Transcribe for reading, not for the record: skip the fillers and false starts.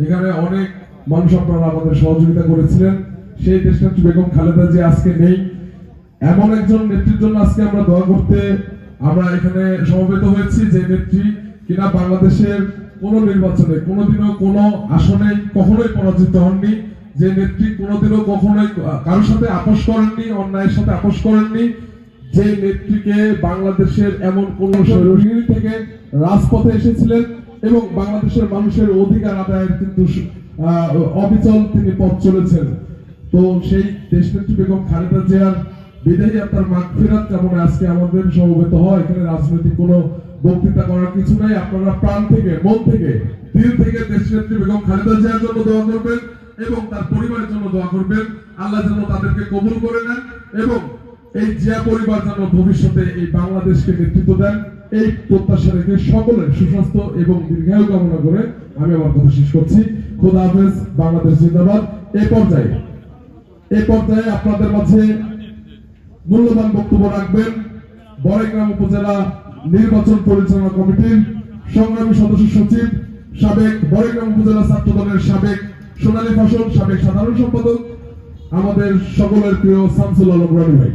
এখানে অনেক মানুষ আপনারা আমাদের সহযোগিতা করেছিলেন। সেই দেশনেত্রী বেগম খালেদা জিয়া আজকে নেই, এমন একজন নেত্রীর জন্য আজকে আমরা দোয়া করতে আমরা এখানে সমবেত হয়েছি, যে নেত্রী কিনা বাংলাদেশের কোন নির্বাচনে কোনোদিনও কোনো আসনে কখনোই পরাজিত হননি, যে নেত্রী কোনোদিনও কখনোই কারোর সাথে আপোষ করেননি, অন্যায়ের সাথে আপোষ করেননি, যে নেত্রীকে বাংলাদেশের এমন কোন শৈলী থেকে রাজপথে এসেছিলেন এবং বাংলাদেশের মানুষের অধিকার আদায়ের কিন্তু অবিচল তিনি পথ চলেছেন। তো সেই দেশনেত্রী বেগম খালেদা জিয়ার বিদায়ী আপনার মাগফিরাত কামনায় আজকে আমাদের সমবেত হয়। এখানে রাজনৈতিক কোনো বক্তৃতা করার কিছু নাই, আপনারা প্রাণ থেকে, মন থেকে, দিল থেকে দেশনেত্রী বেগম খালেদা জিয়ার জন্য দোয়া করবেন এবং তার পরিবারের জন্য দোয়া করবেন। আল্লাহ যেন তাদেরকে কবুল করে নেন এবং এই জিয়া পরিবার যেন ভবিষ্যতে এই বাংলাদেশকে নেতৃত্ব দেন, এই প্রত্যাশা রেখে সকলের সুস্বাস্থ্য এবং দীর্ঘায়ু কামনা করে আমি আমার কথা শেষ করছি। খোদা হাফেজ, বাংলাদেশ জিন্দাবাদ। এই পর্যায়ে আপনাদের মাঝে মূল্যবান বক্তব্য রাখবেন বড়াইগ্রাম উপজেলা নির্বাচন পরিচালনা কমিটির সংগ্রামী সদস্য সচিব, সাবেক বড়াইগ্রাম উপজেলা ছাত্র দলের সাবেক সোনালী ফসল সাবেক সাধারণ সম্পাদক, আমাদের সকলের প্রিয় শামসুল আলম রানী ভাই।